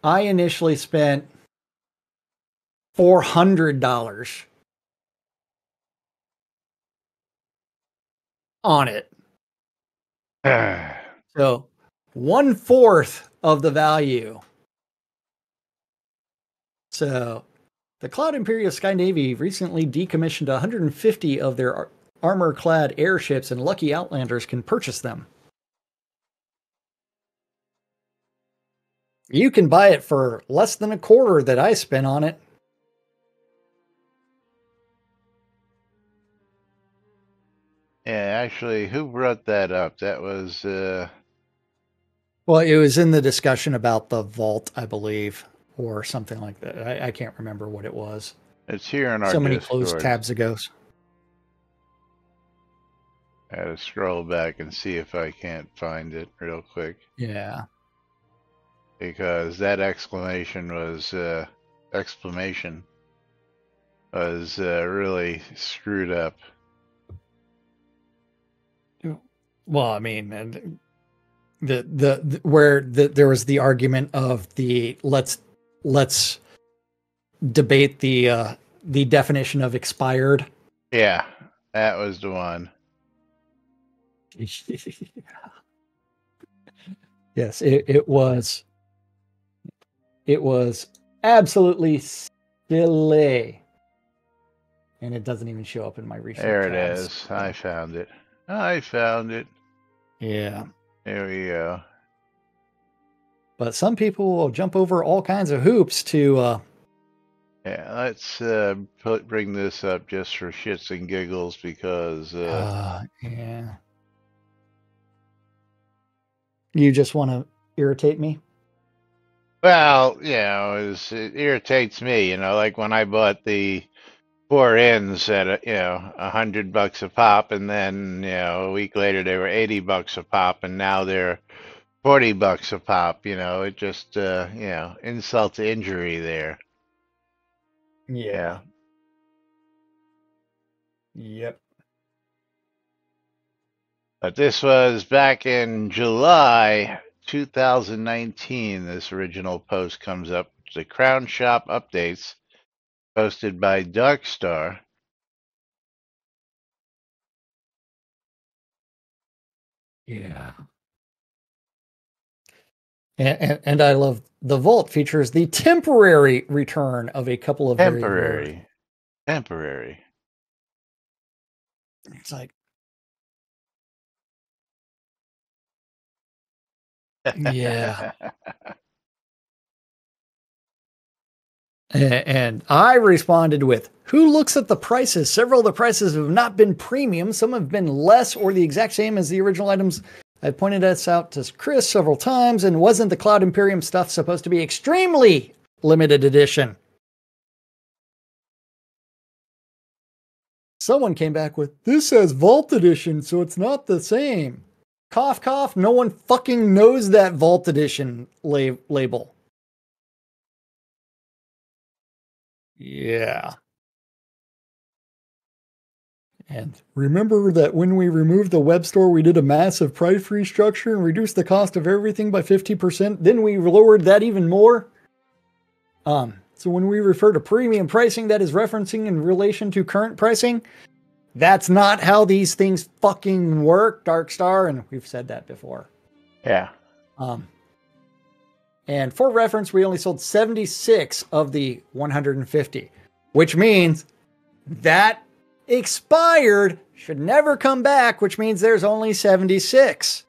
Speaker 3: I initially spent $400 on it. So 1/4 of the value. So the Cloud Imperial Sky Navy recently decommissioned 150 of their armor-clad airships, and Lucky Outlanders can purchase them. You can buy it for less than 1/4 that I spent on it.
Speaker 1: Yeah, actually, who brought that up? That was,
Speaker 3: Well, it was in the discussion about the vault, I believe, or something like that. I can't remember what it was.
Speaker 1: it's here in our
Speaker 3: So many
Speaker 1: Discord.
Speaker 3: closed tabs ago.
Speaker 1: I had to scroll back and see if I can't find it real quick.
Speaker 3: Yeah.
Speaker 1: Because that exclamation was really screwed up.
Speaker 3: Well, I mean, and there was the argument of the let's debate the definition of expired.
Speaker 1: Yeah, that was the one.
Speaker 3: Yes, it was absolutely silly, and it doesn't even show up in my recent
Speaker 1: There it
Speaker 3: tabs.
Speaker 1: is. I found it. I found it.
Speaker 3: Yeah.
Speaker 1: There we go.
Speaker 3: But some people will jump over all kinds of hoops to
Speaker 1: Yeah, let's bring this up just for shits and giggles because
Speaker 3: yeah. You just want to irritate me?
Speaker 1: well, it irritates me, like when I bought the 4 ends at $100 a pop, and then a week later they were $80 a pop, and now they're $40 a pop. It just insult to injury there. Yeah.
Speaker 3: Yep.
Speaker 1: But this was back in July 2019. This original post comes up. The Crown Shop updates posted by Darkstar.
Speaker 3: Yeah. And I love the vault features the temporary return of a couple of
Speaker 1: Temporary.
Speaker 3: It's like, yeah. And I responded with, who looks at the prices? Several of the prices have not been premium. Some have been less or the exact same as the original items. I pointed this out to Chris several times, and wasn't the Cloud Imperium stuff supposed to be extremely limited edition? Someone came back with, this says Vault Edition, so it's not the same. Cough, cough. No one fucking knows that Vault Edition label. Yeah. And remember that when we removed the web store, we did a massive price restructure and reduced the cost of everything by 50%. Then we lowered that even more. So when we refer to premium pricing, that is referencing in relation to current pricing. That's not how these things fucking work, Darkstar, and we've said that before.
Speaker 1: Yeah.
Speaker 3: And for reference, we only sold 76 of the 150, which means that expired should never come back, which means there's only 76.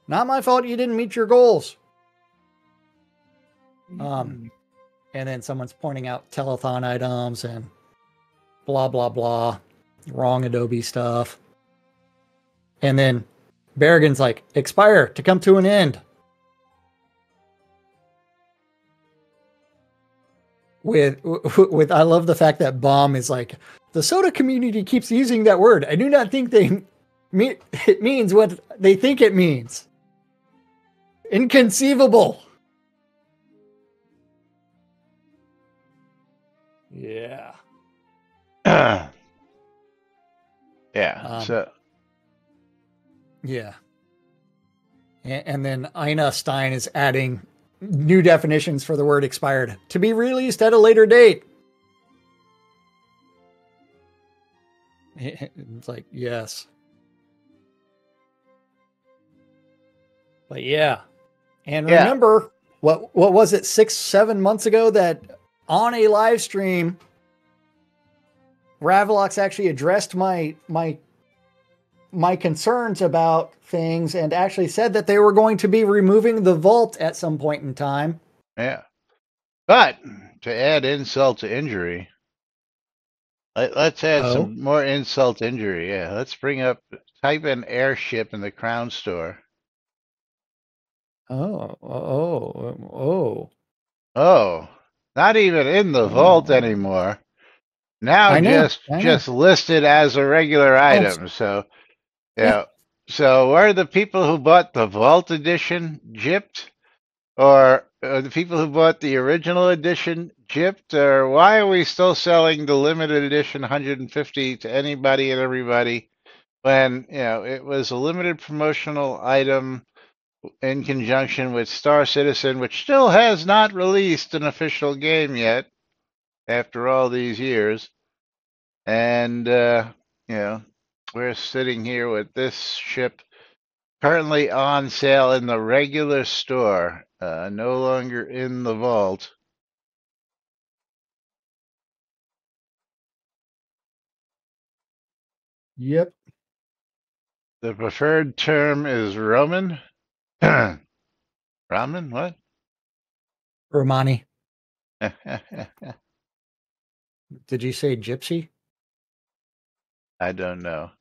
Speaker 3: Not my fault you didn't meet your goals. And then someone's pointing out telethon items and blah, blah, blah. Wrong Adobe stuff. And then Berrigan's like, expire to come to an end. With I love the fact that Bomb is like, the soda community keeps using that word. I do not think it means what they think it means. Inconceivable. Yeah.
Speaker 1: Yeah.
Speaker 3: Yeah. And then Ina Stein is adding new definitions for the word expired to be released at a later date. It's like, yes. But yeah. And remember, what was it, 6-7 months ago that on a live stream, Ravlox actually addressed my concerns about things and actually said that they were going to be removing the vault at some point in time.
Speaker 1: Yeah. But to add insult to injury, let's add some more insult to injury. Yeah. Let's type in airship in the Crown Store.
Speaker 3: Oh.
Speaker 1: Not even in the vault anymore. Now just listed as a regular item. So, yeah. So are the people who bought the Vault Edition gypped? Or the people who bought the original edition gypped? Or why are we still selling the limited edition 150 to anybody and everybody when, it was a limited promotional item in conjunction with Star Citizen, which still has not released an official game yet after all these years. And, we're sitting here with this ship currently on sale in the regular store, no longer in the vault.
Speaker 3: Yep.
Speaker 1: The preferred term is Roman. Ramen? What?
Speaker 3: Romani. Did you say gypsy?
Speaker 1: I don't know.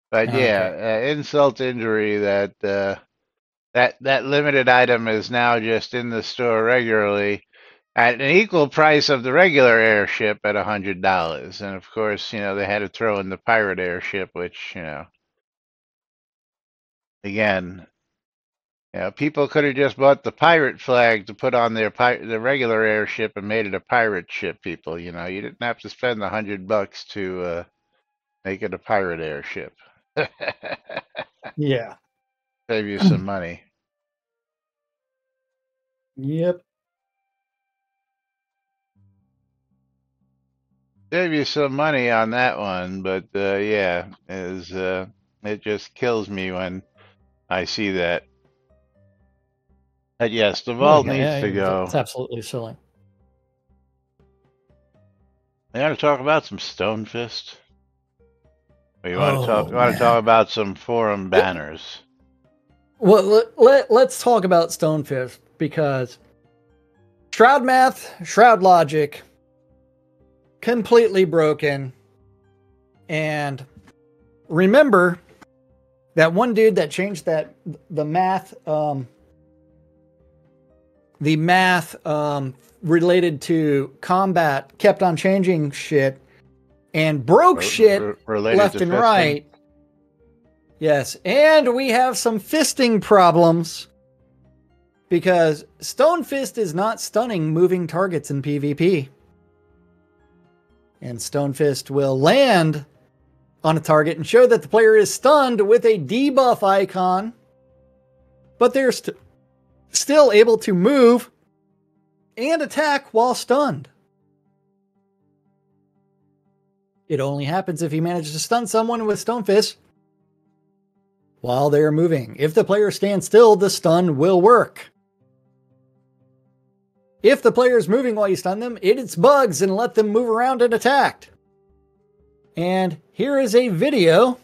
Speaker 1: But insult to injury that that limited item is now just in the store regularly at an equal price of the regular airship at $100. And of course, they had to throw in the pirate airship, which, again, people could have just bought the pirate flag to put on the regular airship and made it a pirate ship. People, you didn't have to spend $100 to make it a pirate airship.
Speaker 3: Yeah.
Speaker 1: Save you some money.
Speaker 3: Yep.
Speaker 1: Save you some money on that one, but it just kills me when I see that. But yes, the vault needs to go.
Speaker 3: It's absolutely silly.
Speaker 1: You want to talk about some Stonefist? Or you want to talk about some forum banners?
Speaker 3: Well, let's talk about Stonefist, because Shroud math, Shroud logic, completely broken. And remember that one dude that changed the math related to combat kept on changing shit and broke shit left and fisting. Right. Yes, and we have some fisting problems because Stonefist is not stunning moving targets in PvP. And Stonefist will land on a target and show that the player is stunned with a debuff icon, but they're still able to move and attack while stunned. It only happens if he manages to stun someone with Stonefist while they are moving. If the player stands still, the stun will work. If the player is moving while you stun them, it's bugs and let them move around and attack. And here is a video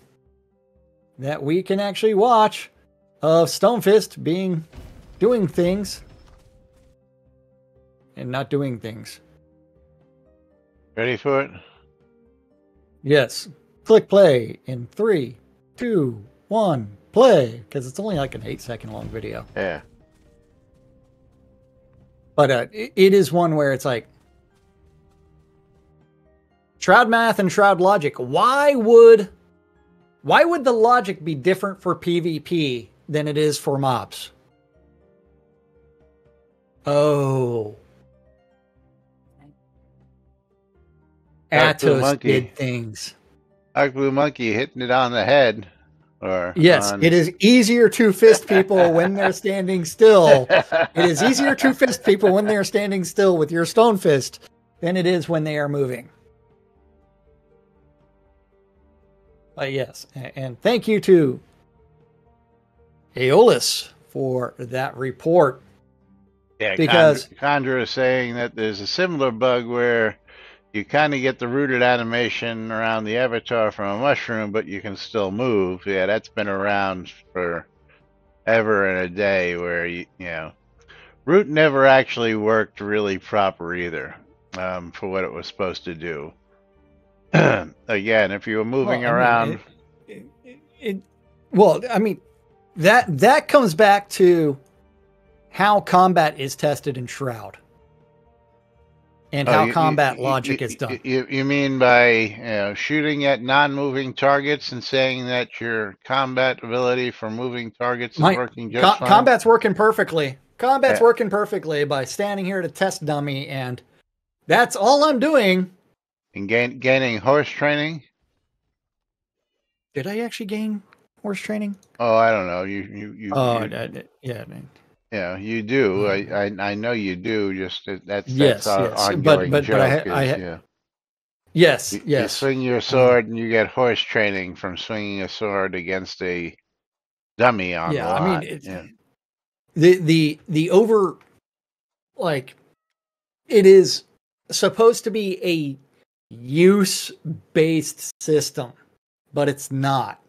Speaker 3: that we can actually watch of Stonefist doing things and not doing things.
Speaker 1: Ready for it?
Speaker 3: Yes. Click play in 3, 2, 1, play. Because it's only like an 8-second long video.
Speaker 1: Yeah.
Speaker 3: But it is one where it's like, Shroud math and Shroud logic. Why would the logic be different for PvP than it is for mobs? Oh.
Speaker 1: Dark Blue
Speaker 3: Atos
Speaker 1: Monkey.
Speaker 3: did things.
Speaker 1: Dark Blue Monkey hitting it on the head. Or
Speaker 3: Yes, it is easier to fist people when they're standing still. It is easier to fist people when they're standing still with your stone fist than it is when they are moving. But yes, and thank you to Aeolus for that report.
Speaker 1: Yeah,
Speaker 3: because
Speaker 1: Condra is saying that there's a similar bug where you kind of get the rooted animation around the avatar from a mushroom, but you can still move. Yeah, that's been around for ever and a day where, you know, root never actually worked really proper either for what it was supposed to do. Again, if you were moving around...
Speaker 3: that comes back to how combat is tested in Shroud. And how combat logic is done.
Speaker 1: You mean by shooting at non-moving targets and saying that your combat ability for moving targets is working just fine?
Speaker 3: Combat's working perfectly. Combat's working perfectly by standing here to test dummy, and that's all I'm doing.
Speaker 1: And gaining horse training?
Speaker 3: Did I actually gain horse training?
Speaker 1: Oh, I don't know.
Speaker 3: Yeah.
Speaker 1: Yeah, you do. I know you do. Just that's our
Speaker 3: yes.
Speaker 1: ongoing
Speaker 3: but
Speaker 1: joke.
Speaker 3: Yes.
Speaker 1: You swing your sword and you get horse training from swinging a sword against a dummy on the lot. I mean,
Speaker 3: the over, like, it is supposed to be a use-based system, but it's not.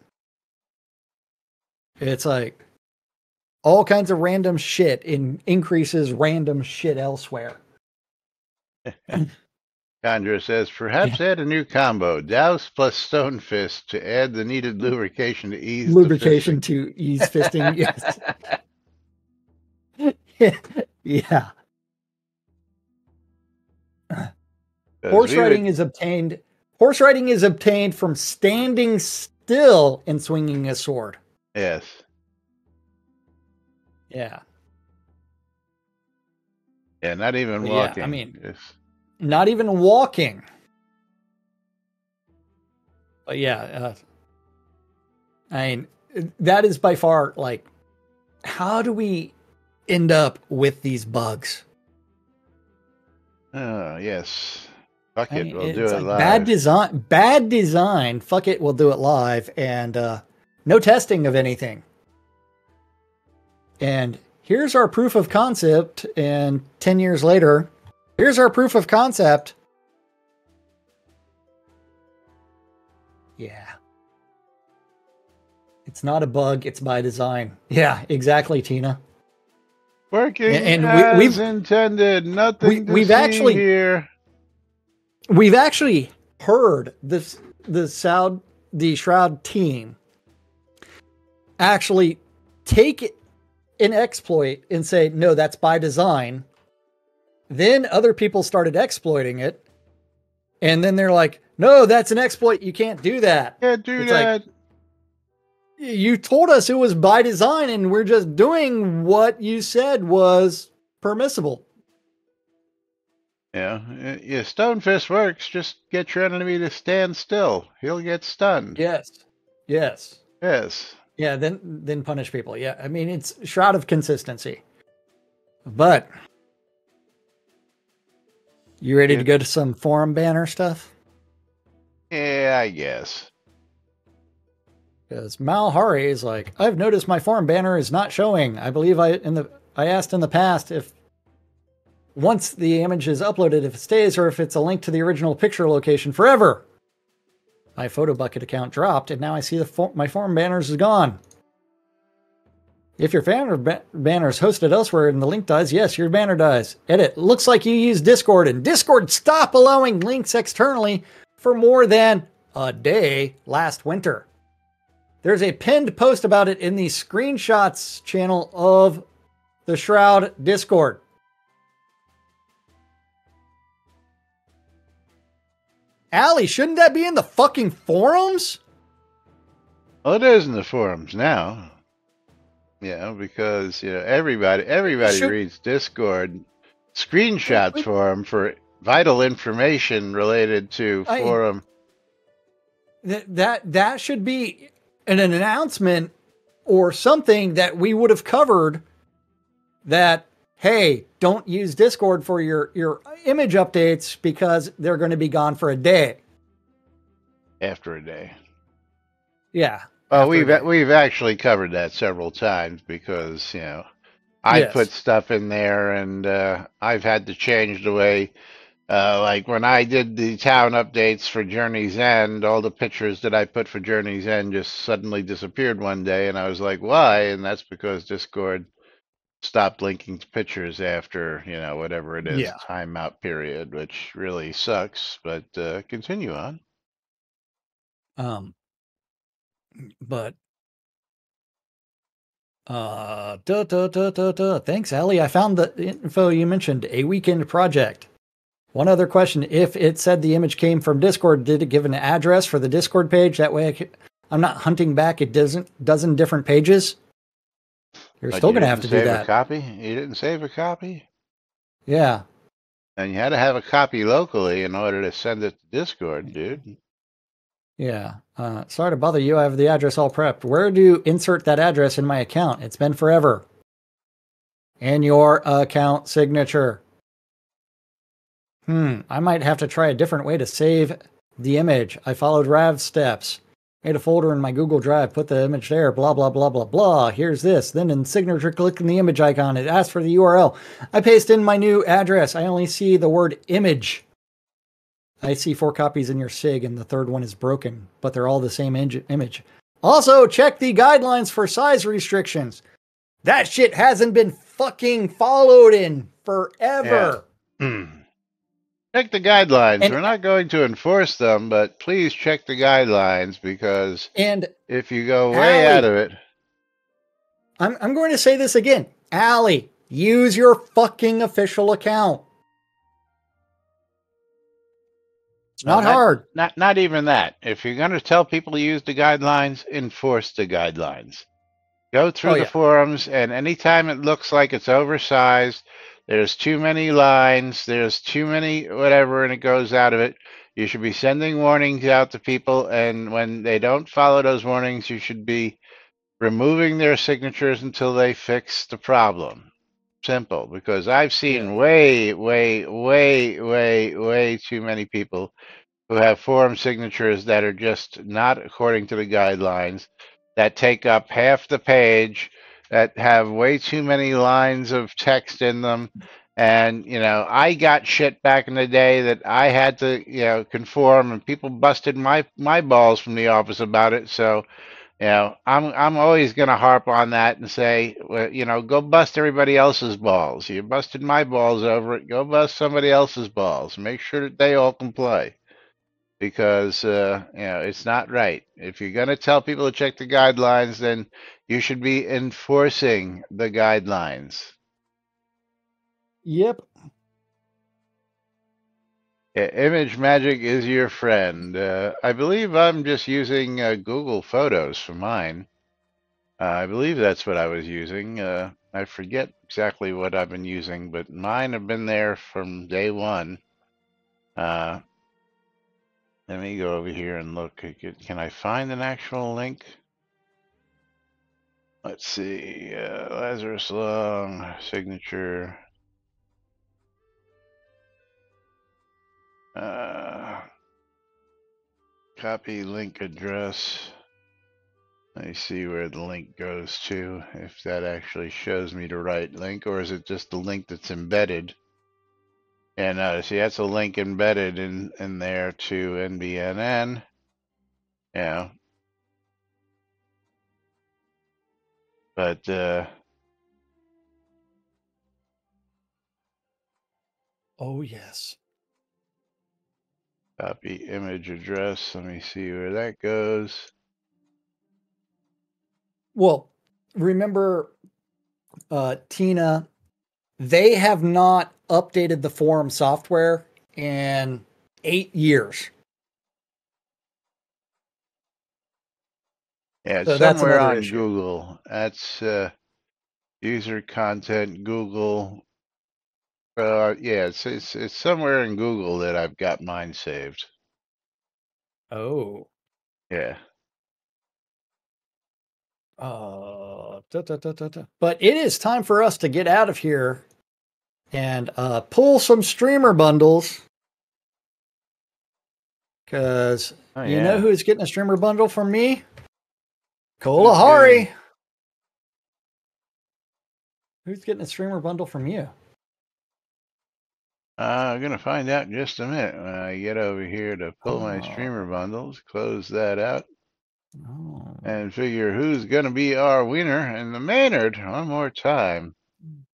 Speaker 3: It's like all kinds of random shit increases random shit elsewhere.
Speaker 1: Condra says, perhaps add a new combo, Douse plus Stone Fist to add the needed lubrication to ease
Speaker 3: lubrication
Speaker 1: the fisting.
Speaker 3: To ease fisting. Yes. Yeah. Horse riding is obtained from standing still and swinging a sword.
Speaker 1: Yes.
Speaker 3: Yeah.
Speaker 1: Yeah, not even walking.
Speaker 3: Yeah, I mean, not even walking. But yeah, I mean, that is by far, like, how do we end up with these bugs?
Speaker 1: Oh, yes. Fuck it,
Speaker 3: I mean,
Speaker 1: we'll do it
Speaker 3: like
Speaker 1: live.
Speaker 3: Bad design. Fuck it, we'll do it live. And no testing of anything. And here's our proof of concept. And 10 years later, here's our proof of concept. Yeah. It's not a bug, it's by design. Yeah, exactly, Tina.
Speaker 1: Working
Speaker 3: and
Speaker 1: as intended. Nothing to see here.
Speaker 3: We've actually heard the Shroud team actually take an exploit and say, no, that's by design. Then other people started exploiting it. And then they're like, no, that's an exploit. You can't do that.
Speaker 1: Can't do that.
Speaker 3: Like, you told us it was by design and we're just doing what you said was permissible.
Speaker 1: Yeah, Stonefist works. Just get your enemy to stand still. He'll get stunned.
Speaker 3: Yes. Yeah, then punish people. Yeah, I mean, it's Shroud of consistency. But you ready to go to some forum banner stuff?
Speaker 1: Yeah, I guess.
Speaker 3: Because Malhari is like, I've noticed my forum banner is not showing. I believe I asked in the past if once the image is uploaded, if it stays or if it's a link to the original picture location forever. My photo bucket account dropped, and now I see my forum banners is gone. If your banner is hosted elsewhere and the link dies, yes, your banner dies. Edit. Looks like you use Discord, and Discord stopped allowing links externally for more than a day last winter. There's a pinned post about it in the screenshots channel of the Shroud Discord. Allie, shouldn't that be in the fucking forums?
Speaker 1: Well, it is in the forums now. Because everybody reads Discord screenshots forum for vital information related to forum.
Speaker 3: That should be an announcement or something that we would have covered. That, hey, don't use Discord for your image updates because they're going to be gone for a day.
Speaker 1: After a day.
Speaker 3: Yeah.
Speaker 1: Well, we've actually covered that several times because, I put stuff in there and I've had to change the way, like when I did the town updates for Journey's End, all the pictures that I put for Journey's End just suddenly disappeared one day, and I was like, why? And that's because Discord stopped linking to pictures after, whatever it is, timeout period, which really sucks, but continue on.
Speaker 3: But thanks, Allie. I found the info you mentioned, a weekend project. One other question: if it said the image came from Discord, did it give an address for the Discord page? That way, I'm not hunting back a dozen different pages. You're still going to have to do that.
Speaker 1: A copy? You didn't save a copy?
Speaker 3: Yeah.
Speaker 1: And you had to have a copy locally in order to send it to Discord, dude.
Speaker 3: Yeah. Sorry to bother you. I have the address all prepped. Where do you insert that address in my account? It's been forever. And your account signature. I might have to try a different way to save the image. I followed Rav's steps. Made a folder in my Google Drive, put the image there, blah, blah, blah, blah, blah. Here's this. Then in signature, click on the image icon. It asks for the URL. I paste in my new address. I only see the word image. I see 4 copies in your SIG, and the third one is broken, but they're all the same image. Also, check the guidelines for size restrictions. That shit hasn't been fucking followed in forever.
Speaker 1: Yeah. Check the guidelines. We're not going to enforce them, but please check the guidelines because if you go way out of it.
Speaker 3: I'm going to say this again. Allie, use your fucking official account. It's not hard.
Speaker 1: Not even that. If you're going to tell people to use the guidelines, enforce the guidelines. Go through the forums, and anytime it looks like it's oversized, there's too many lines, there's too many whatever, and it goes out of it, you should be sending warnings out to people, and when they don't follow those warnings, you should be removing their signatures until they fix the problem. Simple, because I've seen way too many people who have forum signatures that are just not according to the guidelines, that take up half the page, that have way too many lines of text in them. And, I got shit back in the day that I had to, conform, and people busted my balls from the office about it. So, I'm always going to harp on that and say, well, go bust everybody else's balls. You busted my balls over it. Go bust somebody else's balls. Make sure that they all comply. Because, it's not right. If you're going to tell people to check the guidelines, then you should be enforcing the guidelines.
Speaker 3: Yep.
Speaker 1: Image Magic is your friend. I believe I'm just using Google Photos for mine. I believe that's what I was using. I forget exactly what I've been using, but mine have been there from day one. Let me go over here and look. Can I find an actual link? Let's see. Lazarus Long, signature. Copy link address. Let me see where the link goes to, if that actually shows me the right link, or is it just the link that's embedded? And see, that's a link embedded in there to NBNN. You know, but
Speaker 3: Oh, yes.
Speaker 1: copy image address. Let me see where that goes.
Speaker 3: Well, remember, Tina, they have not updated the forum software in 8 years.
Speaker 1: Yeah, it's
Speaker 3: So that's
Speaker 1: somewhere
Speaker 3: another
Speaker 1: on
Speaker 3: issue.
Speaker 1: Google. That's user content, Google. Yeah, it's somewhere in Google that I've got mine saved.
Speaker 3: Oh.
Speaker 1: Yeah.
Speaker 3: But it is time for us to get out of here and pull some streamer bundles. Because
Speaker 1: Oh
Speaker 3: you know
Speaker 1: yeah.
Speaker 3: who's getting a streamer bundle from me?
Speaker 1: Who's getting?
Speaker 3: Kalahari. Who's getting a streamer bundle from you?
Speaker 1: I'm gonna find out in just a minute when I get over here to pull my streamer
Speaker 3: Oh.
Speaker 1: bundles, close that out,
Speaker 3: Oh.
Speaker 1: and figure who's gonna be our winner. And the Maynard, one more time.
Speaker 3: And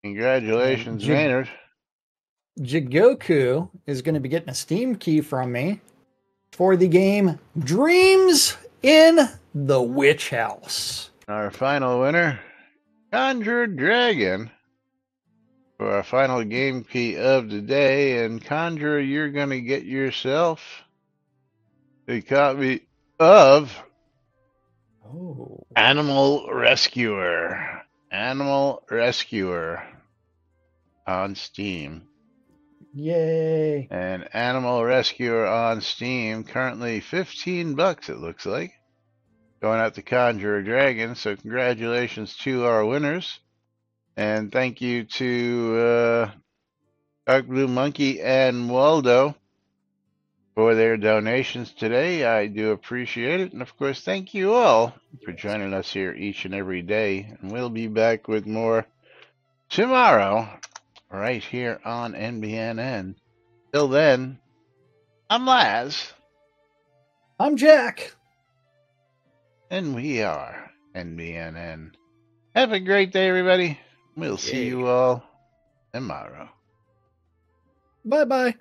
Speaker 1: Congratulations, Maynard.
Speaker 3: Jigoku is going to be getting a Steam key from me for the game Dreams in the Witch House.
Speaker 1: Our final winner, Conjured Dragon, for our final game key of the day. And Conjurer, you're gonna get yourself a copy of
Speaker 3: Oh.
Speaker 1: Animal Rescuer. Animal Rescuer on Steam.
Speaker 3: Yay.
Speaker 1: And Animal Rescuer on Steam, currently $15, it looks like. Going out to Conjurer Dragon. So congratulations to our winners. And thank you to Dark Blue Monkey and Waldo for their donations today. I do appreciate it. And of course, thank you all for joining us here each and every day. And we'll be back with more tomorrow, right here on NBNN. Till then, I'm Laz.
Speaker 3: I'm Jack.
Speaker 1: And we are NBNN. Have a great day, everybody. We'll see
Speaker 3: Yay.
Speaker 1: you all tomorrow.
Speaker 3: Bye bye.